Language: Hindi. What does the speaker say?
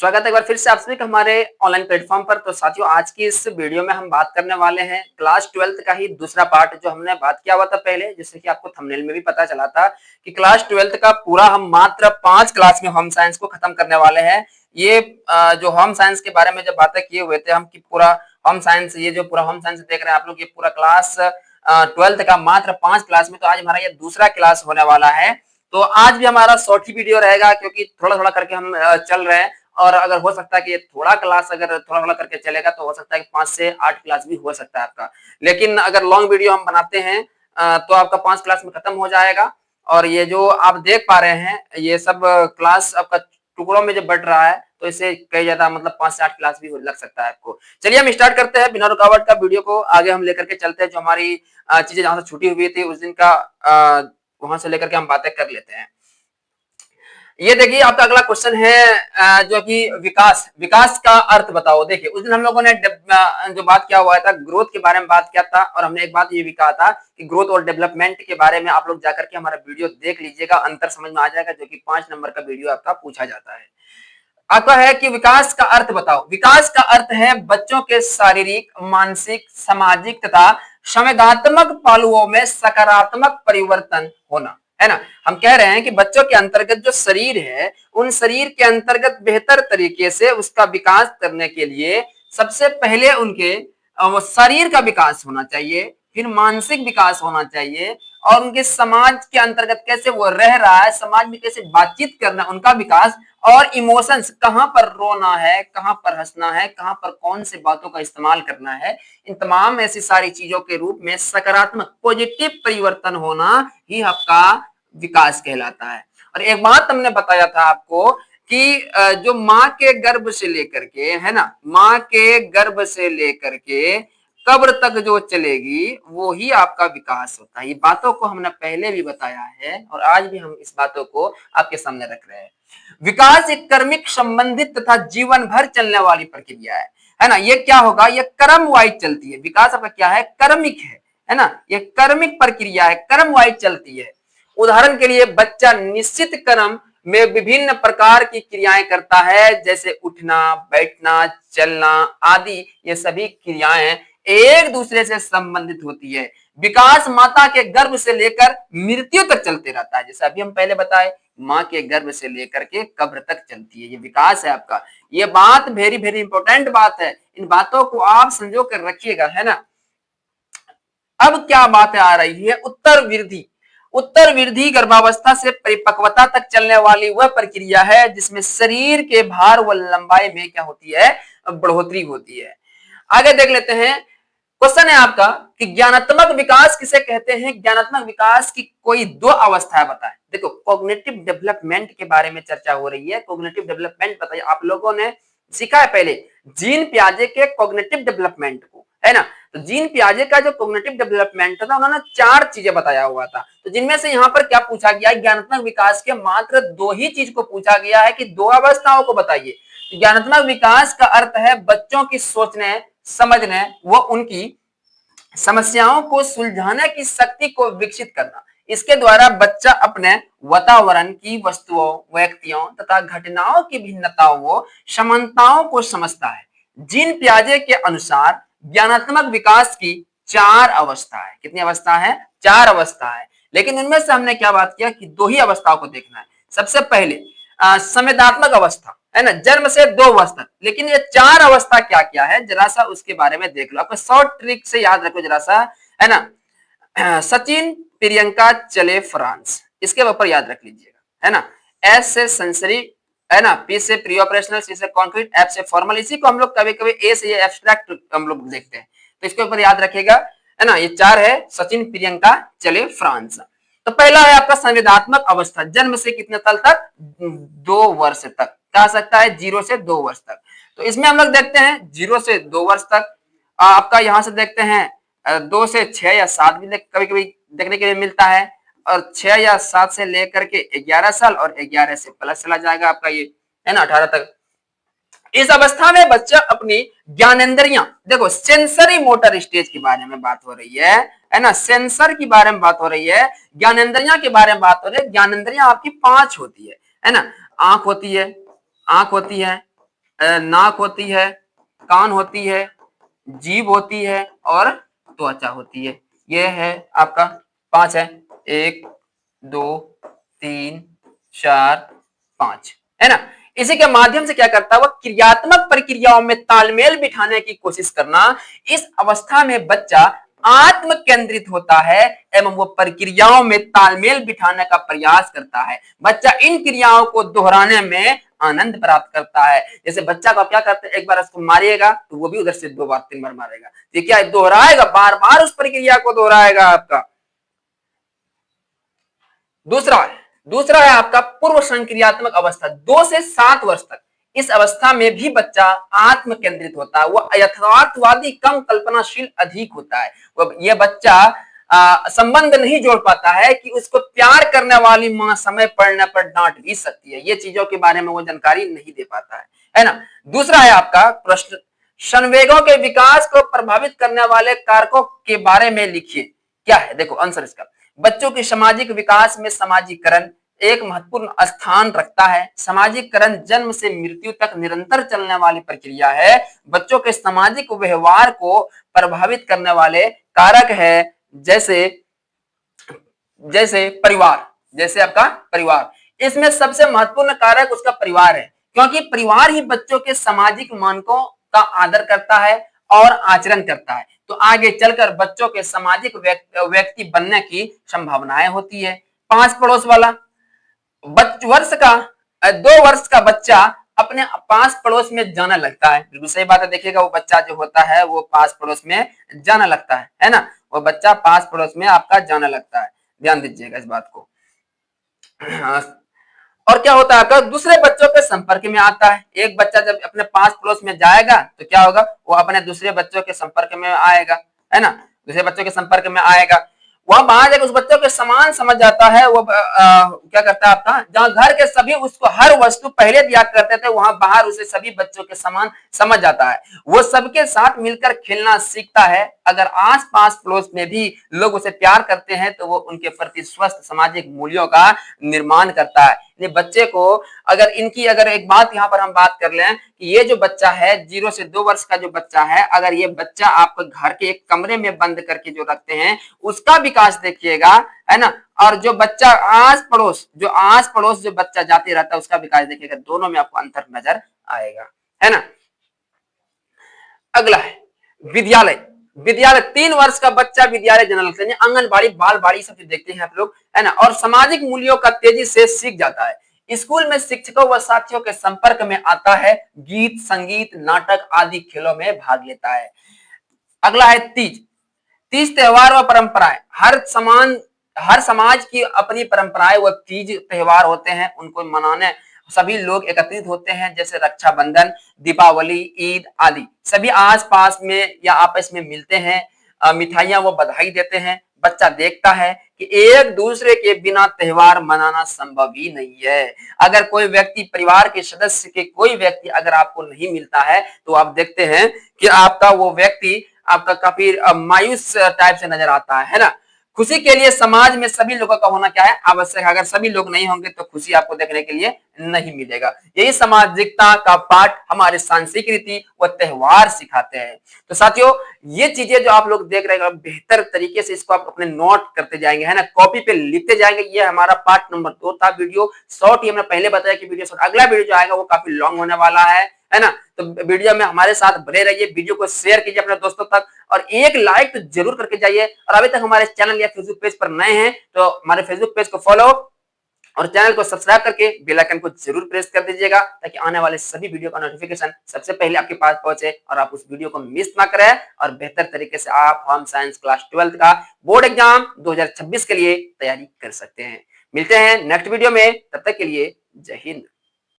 स्वागत है एक बार फिर से आप सभी का हमारे ऑनलाइन प्लेटफॉर्म पर। तो साथियों, आज की इस वीडियो में हम बात करने वाले हैं क्लास 12th का ही दूसरा पार्ट, जो हमने बात किया हुआ था पहले, जैसे कि आपको थंबनेल में भी पता चला था कि क्लास 12th का पूरा हम मात्र 5 क्लास में होम साइंस को खत्म करने वाले हैं। ये जो होम साइंस के बारे में जब बातें किए हुए थे हम कि पूरा होम साइंस, ये जो पूरा होम साइंस देख रहे हैं आप लोग, ये पूरा क्लास 12th का मात्र 5 क्लास में, तो आज हमारा ये दूसरा क्लास होने वाला है। तो आज भी हमारा शॉर्ट ही वीडियो रहेगा, क्योंकि थोड़ा थोड़ा करके हम चल रहे हैं, और अगर हो सकता है कि थोड़ा क्लास अगर थोड़ा थोड़ा करके चलेगा तो हो सकता है कि 5 से 8 क्लास भी हो सकता है आपका। लेकिन अगर लॉन्ग वीडियो हम बनाते हैं तो आपका 5 क्लास में खत्म हो जाएगा। और ये जो आप देख पा रहे हैं ये सब क्लास आपका टुकड़ों में जो बढ़ रहा है, तो इससे कई ज्यादा मतलब 5 से 8 क्लास भी लग सकता है आपको। चलिए हम स्टार्ट करते हैं बिना रुकावट का, वीडियो को आगे हम लेकर के चलते हैं। जो हमारी चीजें जहां से छुटी हुई थी उस दिन का वहां से लेकर के हम बातें कर लेते हैं। ये देखिए आपका अगला क्वेश्चन है जो कि विकास विकास का अर्थ बताओ। देखिए उस दिन हम लोगों ने जो बात किया हुआ था ग्रोथ के बारे में बात किया था, और हमने एक बात ये भी कहा था कि ग्रोथ और डेवलपमेंट के बारे में आप लोग जाकर के हमारा वीडियो देख लीजिएगा, अंतर समझ में आ जाएगा, जो कि 5 नंबर का वीडियो आपका पूछा जाता है। आपका है कि विकास का अर्थ बताओ। विकास का अर्थ है बच्चों के शारीरिक, मानसिक, सामाजिक तथा संवेगात्मक पहलुओं में सकारात्मक परिवर्तन होना, है ना। हम कह रहे हैं कि बच्चों के अंतर्गत जो शरीर है, उन शरीर के अंतर्गत बेहतर तरीके से उसका विकास करने के लिए सबसे पहले उनके शरीर का विकास होना चाहिए, फिर मानसिक विकास होना चाहिए, और उनके समाज के अंतर्गत कैसे वो रह रहा है, समाज में कैसे बातचीत करना, उनका विकास, और इमोशंस, कहां पर रोना है, कहां पर हंसना है, कहां पर कौन से बातों का इस्तेमाल करना है, इन तमाम ऐसी सारी चीजों के रूप में सकारात्मक पॉजिटिव परिवर्तन होना ही आपका विकास कहलाता है। और एक बात हमने बताया था आपको कि जो माँ के गर्भ से लेकर के, है ना, माँ के गर्भ से लेकर के कब्र तक जो चलेगी वो ही आपका विकास होता है। ये बातों को हमने पहले भी बताया है और आज भी हम इस बातों को आपके सामने रख रहे हैं। विकास एक कर्मिक संबंधित तथा जीवन भर चलने वाली प्रक्रिया है ना। ये क्या होगा, ये कर्म वाइज चलती है। विकास आपका क्या है, कर्मिक है ना। ये कर्मिक प्रक्रिया है, कर्म वाइज चलती है। उदाहरण के लिए बच्चा निश्चित क्रम में विभिन्न प्रकार की क्रियाएं करता है, जैसे उठना, बैठना, चलना आदि। ये सभी क्रियाएं एक दूसरे से संबंधित होती है। विकास माता के गर्भ से लेकर मृत्यु तक चलते रहता है, जैसे अभी हम पहले बताए, माँ के गर्भ से लेकर के कब्र तक चलती है, ये विकास है आपका। ये बात वेरी वेरी इंपॉर्टेंट बात है, इन बातों को आप संजो कर रखिएगा, है ना। अब क्या बातें आ रही है, उत्तर वृद्धि। उत्तर वृद्धि गर्भावस्था से परिपक्वता तक चलने वाली वह प्रक्रिया है जिसमें शरीर के भार व लंबाई में क्या होती है, बढ़ोतरी होती है। आगे देख लेते हैं। क्वेश्चन है आपका कि ज्ञानात्मक विकास किसे कहते हैं। ज्ञानात्मक विकास की कोई 2 अवस्थाएं बताएं। देखो कॉग्निटिव डेवलपमेंट के बारे में चर्चा हो रही है। कॉग्निटिव डेवलपमेंट बताइए, आप लोगों ने सीखा है पहले जीन पियाजे के कॉग्निटिव डेवलपमेंट को, है ना। तो जीन पियाजे का जो कॉग्निटिव डेवलपमेंट था, उन्होंने 4 चीजें बताया हुआ था। तो जिनमें से यहाँ पर क्या पूछा गया, ज्ञानात्मक विकास के मात्र 2 ही चीज को पूछा गया है कि 2 अवस्थाओं को बताइए। ज्ञानात्मक विकास का अर्थ है बच्चों की सोचने, समझने व उनकी समस्याओं को सुलझाने की शक्ति को विकसित करना। इसके द्वारा बच्चा अपने वातावरण की वस्तुओं, व्यक्तियों तथा घटनाओं की भिन्नताओं व समानताओं को समझता है। जीन पियाजे के अनुसार ज्ञानात्मक विकास की 4 अवस्था है। कितनी अवस्था है, 4 अवस्था है। लेकिन उनमें से हमने क्या बात किया कि 2 ही अवस्थाओं को देखना है। सबसे पहले संवेदात्मक अवस्था, है ना, जन्म से 2 वर्ष तक। लेकिन ये 4 अवस्था क्या क्या है, जरा सा उसके बारे में देख लो। आपको शॉर्ट ट्रिक से याद रखो जरा सा, है ना। सचिन प्रियंका चले फ्रांस, इसके ऊपर याद रख लीजिएगा, है ना। एस से सेंसरी, है ना, पी से प्री ऑपरेशनल, सी से कॉन्क्रीट, एफ से फॉर्मल। इसी को हम लोग कभी कभी ए से ये एब्स्ट्रैक्ट हम लोग देखते हैं, तो इसके ऊपर याद रखेगा, है ना। ये 4 है, सचिन प्रियंका चले फ्रांस। तो पहला है आपका संवेदात्मक अवस्था, जन्म से कितने साल तक, 2 वर्ष तक कह सकता है, 0 से 2 वर्ष तक। तो इसमें हम लोग देखते हैं 0 से 2 वर्ष तक। आपका यहां से देखते हैं 2 से 6 या 7 भी कभी कभी देखने के लिए मिलता है, और 6 या 7 से लेकर के 11 साल, और 11 से प्लस चला जाएगा आपका ये, है ना, 18 तक। इस अवस्था में बच्चा अपनी ज्ञानेंद्रियां, देखो सेंसरी मोटर स्टेज के बारे में बात हो रही है ना, सेंसर के बारे में बात हो रही है, ज्ञानेंद्रियां के बारे में बात हो रही है। ज्ञानेंद्रियां आपकी 5 होती है ना। आंख होती है, आंख होती है, नाक होती है, कान होती है, जीभ होती है और त्वचा होती है। ये है आपका 5 है, 1 2 3 4 5, है ना। इसी के माध्यम से क्या करता है, वह क्रियात्मक प्रक्रियाओं में तालमेल बिठाने की कोशिश करना। इस अवस्था में बच्चा आत्म केंद्रित होता है एवं वो प्रक्रियाओं में तालमेल बिठाने का प्रयास करता है। बच्चा इन क्रियाओं को दोहराने में आनंद प्राप्त करता है। जैसे बच्चा को क्या करते हैं, एक बार उसको मारिएगा तो वो भी उधर से 2 बार 3 बार मारेगा। ये क्या दोहराएगा, बार बार उस प्रक्रिया को दोहराएगा आपका। दूसरा है आपका पूर्व संक्रियात्मक अवस्था, 2 से 7 वर्ष तक। इस अवस्था में भी बच्चा आत्म केंद्रित होता है, वह यथार्थवादी, कम कल्पनाशील अधिक होता है। यह बच्चा संबंध नहीं जोड़ पाता है कि उसको प्यार करने वाली मां समय पड़ने पर डांट भी सकती है। ये चीजों के बारे में वो जानकारी नहीं दे पाता है ना। दूसरा है आपका प्रश्न, संवेगों के विकास को प्रभावित करने वाले कारकों के बारे में लिखिए। क्या है, देखो आंसर इसका। बच्चों के सामाजिक विकास में सामाजिकरण एक महत्वपूर्ण स्थान रखता है। सामाजिकरण जन्म से मृत्यु तक निरंतर चलने वाली प्रक्रिया है। बच्चों के सामाजिक व्यवहार को प्रभावित करने वाले कारक है जैसे परिवार, जैसे आपका परिवार। इसमें सबसे महत्वपूर्ण कारक उसका परिवार है, क्योंकि परिवार ही बच्चों के सामाजिक मानकों का आदर करता है और आचरण करता है। तो आगे चलकर बच्चों के सामाजिक व्यक्ति बनने की संभावनाएं होती है। 5 पड़ोस वाला वर्ष का 2 वर्ष का बच्चा अपने पास पड़ोस में जाना लगता है। बिल्कुल सही बात है। देखिएगा वो बच्चा जो होता है वो पास पड़ोस में जाना लगता है ना। वो बच्चा पास पड़ोस में आपका जाना लगता है, ध्यान दीजिएगा इस बात को। और क्या होता है आपका, दूसरे बच्चों के संपर्क में आता है। एक बच्चा जब अपने पास पड़ोस में जाएगा तो क्या होगा, वो अपने दूसरे बच्चों के संपर्क में आएगा, है ना। दूसरे बच्चों के संपर्क में आएगा, वह बाहर जाकर उस बच्चों के समान समझ जाता है। वो क्या करता है आपका, जहां घर के सभी उसको हर वस्तु पहले दिया करते थे, वहां बाहर उसे सभी बच्चों के समान समझ जाता है। वो सबके साथ मिलकर खेलना सीखता है। अगर आस पास पड़ोस में भी लोग उसे प्यार करते हैं तो वो उनके प्रति स्वस्थ सामाजिक मूल्यों का निर्माण करता है। बच्चे को अगर एक बात यहाँ पर हम बात कर लें कि ये जो बच्चा है 0 से 2 वर्ष का जो बच्चा है, अगर ये बच्चा आपको घर के एक कमरे में बंद करके जो रखते हैं उसका विकास देखिएगा, है ना। और जो बच्चा आस पड़ोस जो बच्चा जाते रहता है उसका विकास देखिएगा, दोनों में आपको अंतर नजर आएगा, है ना। अगला है विद्यालय। 3 वर्ष का बच्चा विद्यालय जाने लगता है, आंगनबाड़ी, बालवाड़ी सब देखते हैं आप लोग, है ना। और सामाजिक मूल्यों का तेजी से सीख जाता है। स्कूल में शिक्षकों व साथियों के संपर्क में आता है, गीत, संगीत, नाटक आदि खेलों में भाग लेता है। अगला है तीज त्योहार व परंपराएं। हर समाज की अपनी परंपराएं व तीज त्योहार होते हैं, उनको मनाने सभी लोग एकत्रित होते हैं। जैसे रक्षाबंधन, दीपावली, ईद आदि सभी आस पास में या आपस में मिलते हैं, मिठाइयां वो बधाई देते हैं। बच्चा देखता है कि एक दूसरे के बिना त्योहार मनाना संभव ही नहीं है। अगर कोई व्यक्ति, परिवार के सदस्य के कोई व्यक्ति अगर आपको नहीं मिलता है तो आप देखते हैं कि आपका वो व्यक्ति आपका काफी मायूस टाइप से नजर आता है ना। खुशी के लिए समाज में सभी लोगों का होना क्या है, आवश्यक। अगर सभी लोग नहीं होंगे तो खुशी आपको देखने के लिए नहीं मिलेगा। यही सामाजिकता का पाठ हमारे सांस्कृतिक व त्योहार सिखाते हैं। तो साथियों, ये चीजें जो आप लोग देख रहे हैं बेहतर तरीके से इसको आप अपने नोट करते जाएंगे, है ना, कॉपी पे लिखते जाएंगे। ये हमारा पार्ट नंबर 2 था। वीडियो शॉर्ट, ये हमने पहले बताया कि वीडियो शॉर्ट। अगला वीडियो जो आएगा वो काफी लॉन्ग होने वाला है ना। तो वीडियो में हमारे साथ बने रहिए, वीडियो को शेयर कीजिए अपने दोस्तों तक और एक लाइक तो जरूर करके जाइए। और अभी तक हमारे चैनल या फेसबुक पेज पर नए हैं तो हमारे फेसबुक पेज को फॉलो और चैनल को सब्सक्राइब करके बेल आइकन को जरूर प्रेस कर दीजिएगा, ताकि आने वाले सभी वीडियो का नोटिफिकेशन सबसे पहले आपके पास पहुंचे और आप उस वीडियो को मिस ना करें और बेहतर तरीके से आप होम साइंस क्लास 12 का बोर्ड एग्जाम 2026 के लिए तैयारी कर सकते हैं। मिलते हैं नेक्स्ट वीडियो में, तब तक के लिए जय हिंद।